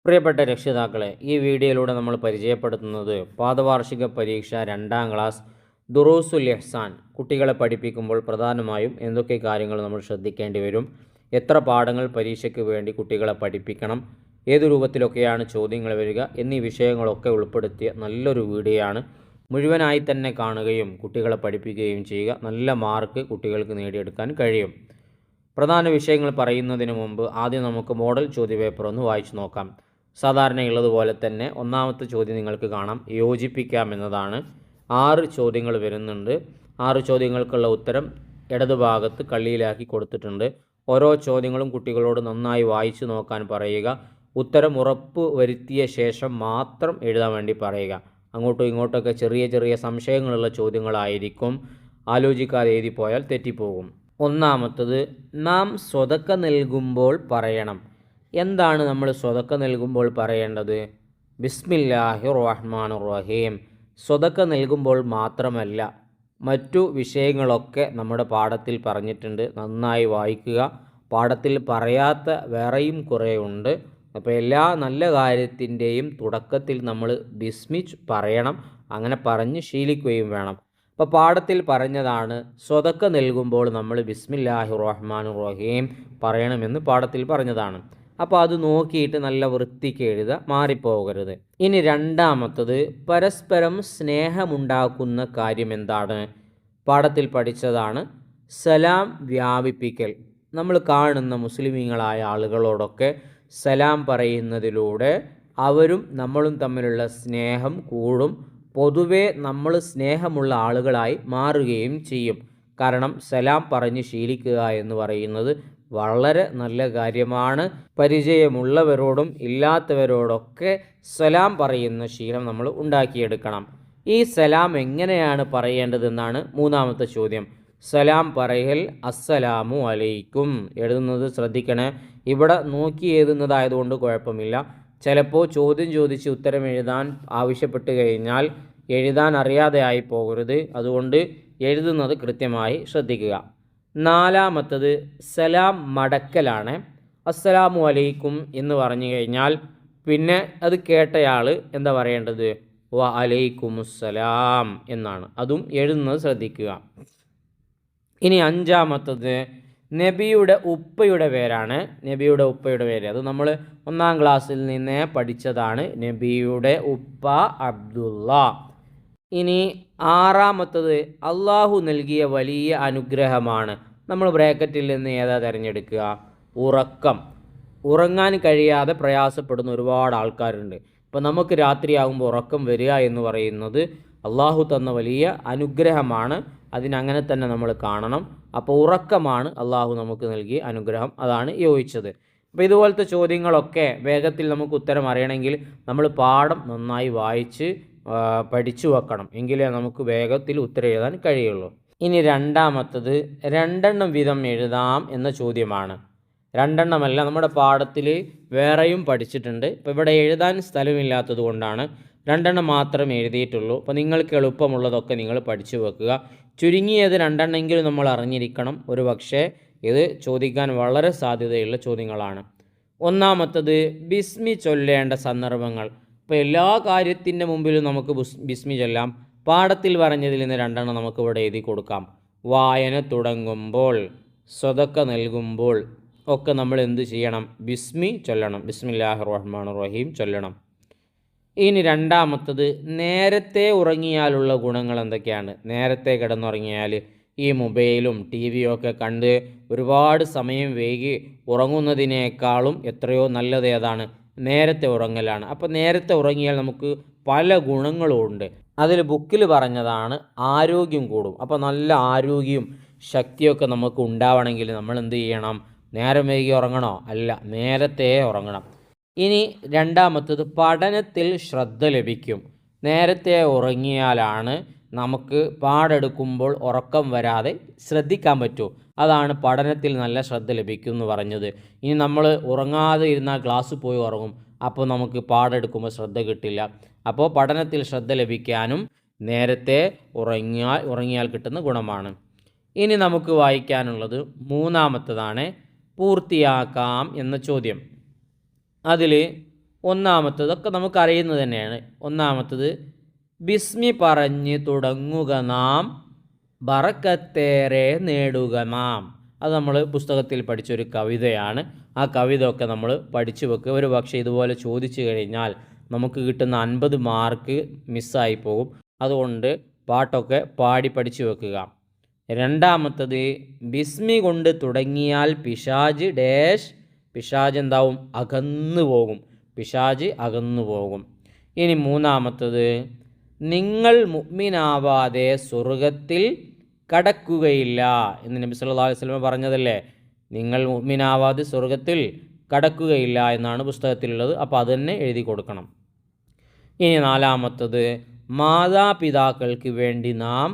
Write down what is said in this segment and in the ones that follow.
പ്രിയപ്പെട്ട രക്ഷിതാക്കളെ, ഈ വീഡിയോയിലൂടെ നമ്മൾ പരിചയപ്പെടുത്തുന്നത് പാദവാർഷിക പരീക്ഷ 2ാം ക്ലാസ് ദുറൂസുൽ ഇഹ്സാൻ കുട്ടികളെ പഠിപ്പിക്കുമ്പോൾ പ്രധാനമായും എന്തൊക്കെ കാര്യങ്ങൾ നമ്മൾ ശ്രദ്ധിക്കേണ്ടി വരും, എത്ര പാഠങ്ങൾ പരീക്ഷയ്ക്ക് വേണ്ടി കുട്ടികളെ പഠിപ്പിക്കണം, ഏതു രൂപത്തിലൊക്കെയാണ് ചോദ്യങ്ങൾ വരിക എന്നീ വിഷയങ്ങളൊക്കെ ഉൾപ്പെടുത്തിയ നല്ലൊരു വീഡിയോ ആണ്. മുഴുവനായി തന്നെ കാണുകയും കുട്ടികളെ പഠിപ്പിക്കുകയും ചെയ്യുക. നല്ല മാർക്ക് കുട്ടികൾക്ക് നേടിയെടുക്കാൻ കഴിയും. പ്രധാന വിഷയങ്ങൾ പറയുന്നതിന് മുമ്പ് ആദ്യം നമുക്ക് മോഡൽ ചോദ്യപേപ്പർ ഒന്ന് വായിച്ചു നോക്കാം. സാധാരണയുള്ളതുപോലെ തന്നെ ഒന്നാമത്തെ ചോദ്യം നിങ്ങൾക്ക് കാണാം, യോജിപ്പിക്കാം എന്നതാണ്. 6 ചോദ്യങ്ങൾ വരുന്നുണ്ട്. 6 ചോദ്യങ്ങൾക്കുള്ള ഉത്തരം ഇടതുഭാഗത്ത് കള്ളിയിലാക്കി കൊടുത്തിട്ടുണ്ട്. ഓരോ ചോദ്യങ്ങളും കുട്ടികളോട് നന്നായി വായിച്ചു നോക്കാൻ പറയുക. ഉത്തരം ഉറപ്പ് വരുത്തിയ ശേഷം മാത്രം എഴുതാൻ വേണ്ടി പറയുക. അങ്ങോട്ടും ഇങ്ങോട്ടൊക്കെ ചെറിയ ചെറിയ സംശയങ്ങളുള്ള ചോദ്യങ്ങളായിരിക്കും. ആലോചിക്കാതെ എഴുതിപ്പോയാൽ തെറ്റിപ്പോകും. ഒന്നാമത്തത്, നാം സ്വതക്ക നൽകുമ്പോൾ പറയണം. എന്താണ് നമ്മൾ സ്വതക്ക നൽകുമ്പോൾ പറയേണ്ടത്? ബിസ്മില്ലാഹിർ റഹ്മാനിർ റഹീം. സ്വതക്ക നൽകുമ്പോൾ മാത്രമല്ല, മറ്റു വിഷയങ്ങളൊക്കെ നമ്മുടെ പാഠത്തിൽ പറഞ്ഞിട്ടുണ്ട്. നന്നായി വായിക്കുക. പാഠത്തിൽ പറയാത്ത വേറെയും കുറേ ഉണ്ട്. അപ്പോൾ എല്ലാ നല്ല കാര്യത്തിൻ്റെയും തുടക്കത്തിൽ നമ്മൾ ബിസ്മിച്ച് പറയണം. അങ്ങനെ പറഞ്ഞ് ശീലിക്കുകയും വേണം. അപ്പോൾ പാഠത്തിൽ പറഞ്ഞതാണ്, സ്വതക്ക നൽകുമ്പോൾ നമ്മൾ ബിസ്മില്ലാഹിർ റഹ്മാനിർ റഹീം പറയണമെന്ന് പാഠത്തിൽ പറഞ്ഞതാണ്. അപ്പോൾ അത് നോക്കിയിട്ട് നല്ല വൃത്തിക്ക് എഴുതുക, മാറിപ്പോകരുത്. ഇനി രണ്ടാമത്തത്, പരസ്പരം സ്നേഹമുണ്ടാക്കുന്ന കാര്യം എന്താണ്? പാഠത്തിൽ പഠിച്ചതാണ് സലാം വ്യാപിപ്പിക്കൽ. നമ്മൾ കാണുന്ന മുസ്ലിമീങ്ങളായ ആളുകളോടൊക്കെ സലാം പറയുന്നതിലൂടെ അവരും നമ്മളും തമ്മിലുള്ള സ്നേഹം കൂടും. പൊതുവെ നമ്മൾ സ്നേഹമുള്ള ആളുകളായി മാറുകയും ചെയ്യും. കാരണം സലാം പറഞ്ഞ് ശീലിക്കുക എന്ന് പറയുന്നത് വളരെ നല്ല കാര്യമാണ്. പരിചയമുള്ളവരോടും ഇല്ലാത്തവരോടൊക്കെ സലാം പറയുന്ന ശീലം നമ്മൾ ഉണ്ടാക്കിയെടുക്കണം. ഈ സലാം എങ്ങനെയാണ് പറയേണ്ടതെന്നാണ് മൂന്നാമത്തെ ചോദ്യം. സലാം പറയൽ അസ്സലാമു അലൈക്കും. എഴുതുന്നത് ശ്രദ്ധിക്കണേ. ഇവിടെ നോക്കി എഴുതുന്നതായതുകൊണ്ട് കുഴപ്പമില്ല. ചിലപ്പോൾ ചോദ്യം ചോദിച്ച് ഉത്തരം എഴുതാൻ ആവശ്യപ്പെട്ട് കഴിഞ്ഞാൽ എഴുതാൻ അറിയാതെ ആയി പോകരുത്. അതുകൊണ്ട് എഴുതുന്നത് കൃത്യമായി ശ്രദ്ധിക്കുക. നാലാമത്തത്, സലാം മടക്കലാണ്. അസ്സലാമു അലൈക്കും എന്ന് പറഞ്ഞു കഴിഞ്ഞാൽ പിന്നെ അത് കേട്ടയാൾ എന്താ പറയേണ്ടത്? വ അലൈക്കുമുസ്സലാം എന്നാണ്. അതും എഴുതുന്നത് ശ്രദ്ധിക്കുക. ഇനി അഞ്ചാമത്തത്, നബിയുടെ ഉപ്പയുടെ പേരാണ്. നബിയുടെ ഉപ്പയുടെ പേര് അത് നമ്മൾ 1ാം ക്ലാസ്സിൽ നിന്നേ പഠിച്ചതാണ്. നബിയുടെ ഉപ്പ അബ്ദുള്ള. ഇനി ആറാമത്തത്, അള്ളാഹു നൽകിയ വലിയ അനുഗ്രഹമാണ്. നമ്മൾ ബ്രാക്കറ്റിൽ നിന്ന് ഏതാ തിരഞ്ഞെടുക്കുക? ഉറക്കം. ഉറങ്ങാൻ കഴിയാതെ പ്രയാസപ്പെടുന്ന ഒരുപാട് ആൾക്കാരുണ്ട്. ഇപ്പം നമുക്ക് രാത്രിയാകുമ്പോൾ ഉറക്കം വരിക എന്ന് പറയുന്നത് അള്ളാഹു തന്ന വലിയ അനുഗ്രഹമാണ്. അതിനങ്ങനെ തന്നെ നമ്മൾ കാണണം. അപ്പോൾ ഉറക്കമാണ് അള്ളാഹു നമുക്ക് നൽകിയ അനുഗ്രഹം. അതാണ് യോജിച്ചത്. അപ്പോൾ ഇതുപോലത്തെ ചോദ്യങ്ങളൊക്കെ വേഗത്തിൽ നമുക്ക് ഉത്തരം അറിയണമെങ്കിൽ നമ്മൾ പാഠം നന്നായി വായിച്ച് പഠിച്ചു വെക്കണം. എങ്കിലേ നമുക്ക് വേഗത്തിൽ ഉത്തരം എഴുതാൻ കഴിയുള്ളൂ. ഇനി രണ്ടാമത്തത്, 2 വീതം എഴുതാം എന്ന ചോദ്യമാണ്. 2 നമ്മുടെ പാഠത്തിൽ വേറെയും പഠിച്ചിട്ടുണ്ട്. ഇപ്പോൾ ഇവിടെ എഴുതാൻ സ്ഥലമില്ലാത്തത് കൊണ്ടാണ് 2 മാത്രം എഴുതിയിട്ടുള്ളൂ. അപ്പോൾ നിങ്ങൾക്ക് എളുപ്പമുള്ളതൊക്കെ നിങ്ങൾ പഠിച്ചു വെക്കുക. ചുരുങ്ങിയത് 2 നമ്മൾ അറിഞ്ഞിരിക്കണം. ഒരു പക്ഷേ ഇത് ചോദിക്കാൻ വളരെ സാധ്യതയുള്ള ചോദ്യങ്ങളാണ്. ഒന്നാമത്തത്, ബിസ്മി ചൊല്ലേണ്ട സന്ദർഭങ്ങൾ. ഇപ്പോൾ എല്ലാ കാര്യത്തിൻ്റെ മുമ്പിലും നമുക്ക് ബിസ്മി ചൊല്ലാം. പാഠത്തിൽ പറഞ്ഞതിൽ നിന്ന് 2 നമുക്ക് ഇവിടെ എഴുതി കൊടുക്കാം. വായന തുടങ്ങുമ്പോൾ, സ്വതക്ക നൽകുമ്പോൾ ഒക്കെ നമ്മൾ എന്ത് ചെയ്യണം? ബിസ്മി ചൊല്ലണം. ബിസ്മില്ലാഹിർ റഹ്മാനിർ റഹീം ചൊല്ലണം. ഇനി രണ്ടാമത്തത്, നേരത്തെ ഉറങ്ങിയാലുള്ള ഗുണങ്ങൾ എന്തൊക്കെയാണ്? നേരത്തെ കിടന്നുറങ്ങിയാൽ ഈ മൊബൈലും ടി വിയും ഒക്കെ കണ്ട് ഒരുപാട് സമയം വൈകി ഉറങ്ങുന്നതിനേക്കാളും എത്രയോ നല്ലത് ഏതാണ്? നേരത്തെ ഉറങ്ങലാണ്. അപ്പോൾ നേരത്തെ ഉറങ്ങിയാൽ നമുക്ക് പല ഗുണങ്ങളും ഉണ്ട്. അതിൽ ബുക്കിൽ പറഞ്ഞതാണ് ആരോഗ്യം കൂടും. അപ്പോൾ നല്ല ആരോഗ്യവും ശക്തിയൊക്കെ നമുക്ക് ഉണ്ടാവണമെങ്കിൽ നമ്മൾ എന്ത് ചെയ്യണം? നേരം വൈകി ഉറങ്ങണോ? അല്ല, നേരത്തെ ഉറങ്ങണം. ഇനി രണ്ടാമത്തത്, പഠനത്തിൽ ശ്രദ്ധ ലഭിക്കും. നേരത്തെ ഉറങ്ങിയാലാണ് നമുക്ക് പാടെടുക്കുമ്പോൾ ഉറക്കം വരാതെ ശ്രദ്ധിക്കാൻ പറ്റൂ. അതാണ് പഠനത്തിൽ നല്ല ശ്രദ്ധ ലഭിക്കും എന്ന് പറഞ്ഞത്. ഇനി നമ്മൾ ഉറങ്ങാതെ ഇരുന്നാൽ ക്ലാസ്സിൽ പോയി ഉറങ്ങും. അപ്പോൾ നമുക്ക് പാടെടുക്കുമ്പോൾ ശ്രദ്ധ കിട്ടില്ല. അപ്പോൾ പഠനത്തിൽ ശ്രദ്ധ ലഭിക്കാനും നേരത്തെ ഉറങ്ങിയാൽ കിട്ടുന്ന ഗുണമാണ്. ഇനി നമുക്ക് വായിക്കാനുള്ളത് മൂന്നാമത്തതാണ്, പൂർത്തിയാക്കാം എന്ന ചോദ്യം. അതിൽ ഒന്നാമത്തതൊക്കെ നമുക്കറിയുന്നത് തന്നെയാണ്. ഒന്നാമത്തത് ബിസ്മി പറഞ്ഞ് തുടങ്ങുക നാം, ബറക്കത്തേറെ നേടുക നാം. അത് നമ്മൾ പുസ്തകത്തിൽ പഠിച്ചൊരു കവിതയാണ്. ആ കവിത ഒക്കെ നമ്മൾ പഠിച്ചു വെക്കുക. ഒരു പക്ഷേ ഇതുപോലെ ചോദിച്ചു കഴിഞ്ഞാൽ നമുക്ക് കിട്ടുന്ന 50 മാർക്ക് മിസ്സായി പോകും. അതുകൊണ്ട് പാട്ടൊക്കെ പാടി പഠിച്ചു വെക്കുക. രണ്ടാമത്തത് ബിസ്മി കൊണ്ട് തുടങ്ങിയാൽ പിശാജ് ഡാഷ്, പിശാജ് എന്താവും? അകന്നു പോകും. പിശാജ് അകന്നു പോകും. ഇനി മൂന്നാമത്തത് നിങ്ങൾ മുഅ്മിനാവാതെ സ്വർഗത്തിൽ കടക്കുകയില്ല എന്ന് നബി സല്ലല്ലാഹു അലൈഹി വസല്ലം പറഞ്ഞതല്ലേ. നിങ്ങൾ മുഅ്മിനാവാതെ സ്വർഗത്തിൽ കടക്കുകയില്ല എന്നാണ് പുസ്തകത്തിലുള്ളത്. അപ്പോൾ അത് തന്നെ എഴുതി കൊടുക്കണം. ഇനി നാലാമത്തത് മാതാപിതാക്കൾക്ക് വേണ്ടി നാം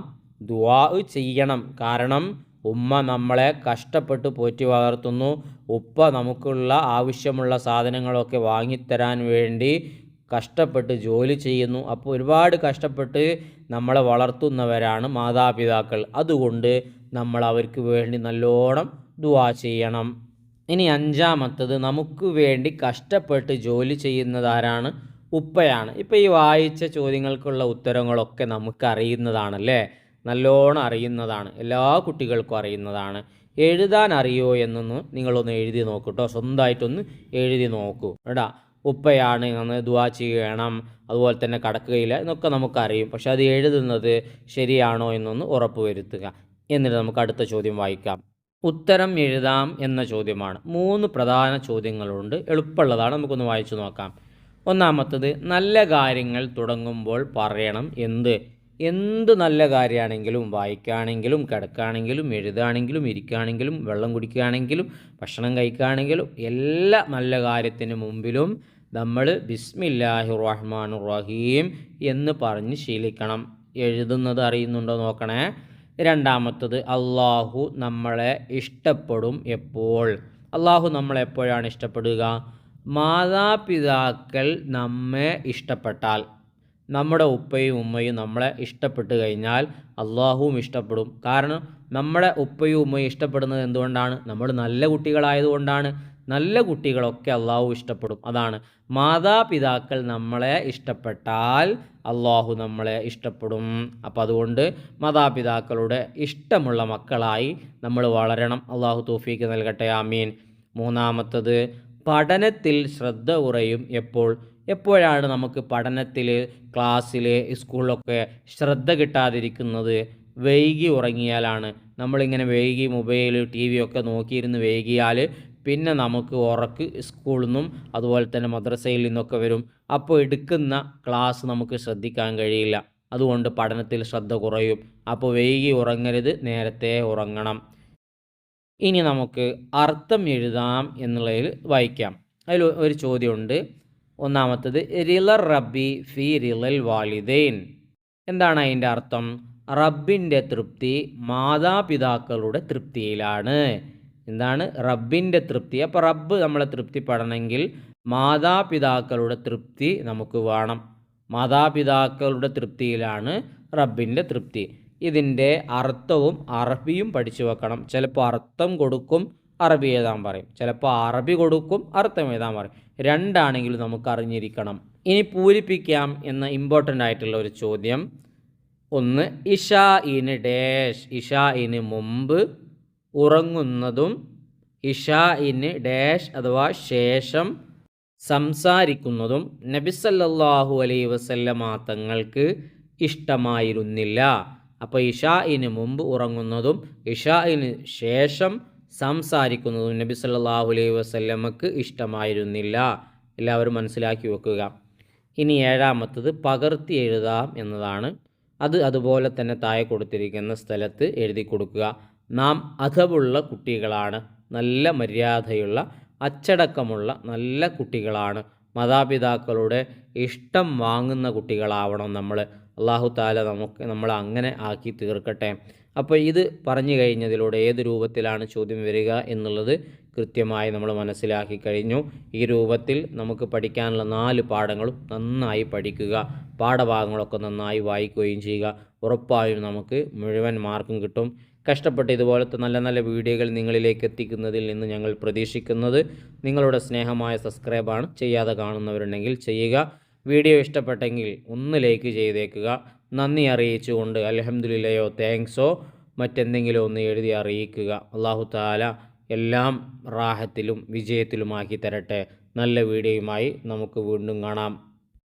ദുആ ചെയ്യണം. കാരണം ഉമ്മ നമ്മളെ കഷ്ടപ്പെട്ട് പോറ്റി വളർത്തുന്നു. ഉപ്പ നമുക്കുള്ള ആവശ്യമുള്ള സാധനങ്ങളൊക്കെ വാങ്ങിത്തരാൻ വേണ്ടി കഷ്ടപ്പെട്ട് ജോലി ചെയ്യുന്നു. അപ്പോൾ ഒരുപാട് കഷ്ടപ്പെട്ട് നമ്മളെ വളർത്തുന്നവരാണ് മാതാപിതാക്കൾ. അതുകൊണ്ട് നമ്മൾ അവർക്ക് വേണ്ടി നല്ലോണം ദുആ ചെയ്യണം. ഇനി അഞ്ചാമത്തത് നമുക്ക് വേണ്ടി കഷ്ടപ്പെട്ട് ജോലി ചെയ്യുന്നതാരാണ്? ഉപ്പയാണ്. ഇപ്പോൾ ഈ വായിച്ച ചോദ്യങ്ങൾക്കുള്ള ഉത്തരങ്ങളൊക്കെ നമുക്കറിയുന്നതാണല്ലേ, നല്ലോണം അറിയുന്നതാണ്, എല്ലാ കുട്ടികൾക്കും അറിയുന്നതാണ്. എഴുതാൻ അറിയോ എന്നൊന്ന് നിങ്ങളൊന്ന് എഴുതി നോക്കൂ കേട്ടോ. സ്വന്തമായിട്ടൊന്ന് എഴുതി നോക്കൂ കേട്ടാ. ഉപ്പയാണ് എന്ന് ദുആ ചെയ്യണം, അതുപോലെ തന്നെ കടക്കുകയില്ല എന്നൊക്കെ നമുക്കറിയും. പക്ഷെ അത് എഴുതുന്നത് ശരിയാണോ എന്നൊന്ന് ഉറപ്പ് വരുത്തുക. എന്നിട്ട് നമുക്ക് അടുത്ത ചോദ്യം വായിക്കാം. ഉത്തരം എഴുതാം എന്ന ചോദ്യമാണ്. 3 പ്രധാന ചോദ്യങ്ങളുണ്ട്, എളുപ്പമുള്ളതാണ്. നമുക്കൊന്ന് വായിച്ചു നോക്കാം. ഒന്നാമത്തത് നല്ല കാര്യങ്ങൾ തുടങ്ങുമ്പോൾ പറയണം എന്ത് നല്ല കാര്യമാണെങ്കിലും, വായിക്കുകയാണെങ്കിലും, കിടക്കുകയാണെങ്കിലും, എഴുതുകയാണെങ്കിലും, ഇരിക്കുകയാണെങ്കിലും, വെള്ളം കുടിക്കുകയാണെങ്കിലും, ഭക്ഷണം കഴിക്കുകയാണെങ്കിലും, എല്ലാ നല്ല കാര്യത്തിന് മുമ്പിലും നമ്മൾ ബിസ്മില്ലാഹിർ റഹ്മാനിർ റഹീം എന്ന് പറഞ്ഞ് ശീലിക്കണം. എഴുതുന്നത് അറിയുന്നുണ്ടോ നോക്കണേ. രണ്ടാമത്തത് അള്ളാഹു നമ്മളെ ഇഷ്ടപ്പെടും എപ്പോൾ? അള്ളാഹു നമ്മളെപ്പോഴാണ് ഇഷ്ടപ്പെടുക? മാതാപിതാക്കൾ നമ്മെ ഇഷ്ടപ്പെട്ടാൽ. നമ്മുടെ ഉപ്പയും ഉമ്മയും നമ്മളെ ഇഷ്ടപ്പെട്ട് കഴിഞ്ഞാൽ അള്ളാഹുവും ഇഷ്ടപ്പെടും. കാരണം നമ്മുടെ ഉപ്പയും ഉമ്മയും ഇഷ്ടപ്പെടുന്നത് എന്തുകൊണ്ടാണ്? നമ്മൾ നല്ല കുട്ടികളായതുകൊണ്ടാണ്. നല്ല കുട്ടികളൊക്കെ അള്ളാഹു ഇഷ്ടപ്പെടും. അതാണ് മാതാപിതാക്കൾ നമ്മളെ ഇഷ്ടപ്പെട്ടാൽ അള്ളാഹു നമ്മളെ ഇഷ്ടപ്പെടും. അപ്പോൾ അതുകൊണ്ട് മാതാപിതാക്കളുടെ ഇഷ്ടമുള്ള മക്കളായി നമ്മൾ വളരണം. അള്ളാഹു തൗഫീക്ക് നൽകട്ടെ, ആമീൻ. മൂന്നാമത്തത് പഠനത്തിൽ ശ്രദ്ധ കുറയും എപ്പോഴാണ് നമുക്ക് പഠനത്തിൽ, ക്ലാസ്സിൽ, സ്കൂളിലൊക്കെ ശ്രദ്ധ കിട്ടാതിരിക്കുന്നത്? വൈകി ഉറങ്ങിയാലാണ്. നമ്മളിങ്ങനെ വൈകി മൊബൈൽ, ടി വി ഒക്കെ നോക്കിയിരുന്ന് വൈകിയാൽ പിന്നെ നമുക്ക് ഉറക്ക് സ്കൂളിൽ നിന്നും അതുപോലെ തന്നെ മദ്രസയിൽ നിന്നൊക്കെ വരും. അപ്പോൾ എടുക്കുന്ന ക്ലാസ് നമുക്ക് ശ്രദ്ധിക്കാൻ കഴിയില്ല. അതുകൊണ്ട് പഠനത്തിൽ ശ്രദ്ധ കുറയും. അപ്പോൾ വൈകി ഉറങ്ങരുത്, നേരത്തെ ഉറങ്ങണം. ഇനി നമുക്ക് അർത്ഥം എഴുതാം എന്നുള്ളതിൽ വായിക്കാം. അതിൽ ഒരു ചോദ്യമുണ്ട്. ഒന്നാമത്തത് റിളർ റബ്ബി ഫി റിളൽ വാലിദൈൻ. എന്താണ് അതിൻ്റെ അർത്ഥം? റബ്ബിൻ്റെ തൃപ്തി മാതാപിതാക്കളുടെ തൃപ്തിയിലാണ്. എന്താണ്? റബ്ബിൻ്റെ തൃപ്തി. അപ്പോൾ റബ്ബ് നമ്മളെ തൃപ്തിപ്പെടണമെങ്കിൽ മാതാപിതാക്കളുടെ തൃപ്തി നമുക്ക് വേണം. മാതാപിതാക്കളുടെ തൃപ്തിയിലാണ് റബ്ബിൻ്റെ തൃപ്തി. ഇതിൻ്റെ അർത്ഥവും അറബിയും പഠിച്ചു വെക്കണം. ചിലപ്പോൾ അർത്ഥം കൊടുക്കും, അറബി എഴുതാൻ പറയും. ചിലപ്പോൾ അറബി കൊടുക്കും, അർത്ഥം എഴുതാൻ പറയും. രണ്ടാണെങ്കിലും നമുക്ക് അറിഞ്ഞിരിക്കണം. ഇനി പൂരിപ്പിക്കാം എന്ന ഇമ്പോർട്ടൻ്റ് ആയിട്ടുള്ള ഒരു ചോദ്യം. ഒന്ന്, ഇഷാഇന് ഡാഷ്. ഇഷാഇന് മുമ്പ് ഉറങ്ങുന്നതും ഇഷാഇന് ഡാഷ് അഥവാ ശേഷം സംസാരിക്കുന്നതും നബി സല്ലല്ലാഹു അലൈഹി വസല്ലമ തങ്ങൾക്ക് ഇഷ്ടമായിരുന്നില്ല. അപ്പോൾ ഇഷാഇന് മുമ്പ് ഉറങ്ങുന്നതും ഇഷാഇന് ശേഷം സംസാരിക്കുന്നതും നബി സല്ലല്ലാഹു അലൈഹി വസല്ലമക്ക് ഇഷ്ടമായിരുന്നില്ല. എല്ലാവരും മനസ്സിലാക്കി വെക്കുക. ഇനി ഏഴാമത്തത് പകർത്തി എഴുതാം എന്നതാണ്. അതുപോലെ തന്നെ താഴെ കൊടുത്തിരിക്കുന്ന സ്ഥലത്ത് എഴുതി കൊടുക്കുക. നാം അദബുള്ള കുട്ടികളാണ്, നല്ല മര്യാദയുള്ള, അച്ചടക്കമുള്ള നല്ല കുട്ടികളാണ്, മാതാപിതാക്കളുടെ ഇഷ്ടം വാങ്ങുന്ന കുട്ടികളാവണം നമ്മൾ. അല്ലാഹു തആല നമ്മളെ അങ്ങനെ ആക്കി തീർക്കട്ടെ. അപ്പോൾ ഇത് പറഞ്ഞു കഴിഞ്ഞതിലൂടെ ഏത് രൂപത്തിലാണ് ചോദ്യം വരിക എന്നുള്ളത് കൃത്യമായി നമ്മൾ മനസ്സിലാക്കി കഴിഞ്ഞു. ഈ രൂപത്തിൽ നമുക്ക് പഠിക്കാനുള്ള 4 പാഠങ്ങളും നന്നായി പഠിക്കുക. പാഠഭാഗങ്ങളൊക്കെ നന്നായി വായിക്കുകയും ചെയ്യുക. ഉറപ്പായും നമുക്ക് മുഴുവൻ മാർക്കും കിട്ടും. കഷ്ടപ്പെട്ട് ഇതുപോലത്തെ നല്ല നല്ല വീഡിയോകൾ നിങ്ങളിലേക്ക് എത്തിക്കുന്നതിൽ നിന്ന് ഞങ്ങൾ പ്രതീക്ഷിക്കുന്നത് നിങ്ങളുടെ സ്നേഹമായ സബ്സ്ക്രൈബാണ്. ചെയ്യാതെ കാണുന്നവരുണ്ടെങ്കിൽ ചെയ്യുക. വീഡിയോ ഇഷ്ടപ്പെട്ടെങ്കിൽ ഒന്ന് ലൈക്ക് ചെയ്തേക്കുക. നന്ദി അറിയിച്ചുകൊണ്ട് അൽഹംദുലില്ലയോ താങ്ക്സോ മറ്റെന്തെങ്കിലും ഒന്ന് എഴുതി അറിയിക്കുക. അല്ലാഹു തആല എല്ലാം റാഹത്തിലും വിജയത്തിലുമാക്കി തരട്ടെ. നല്ല വീഡിയോയുമായി നമുക്ക് വീണ്ടും കാണാം.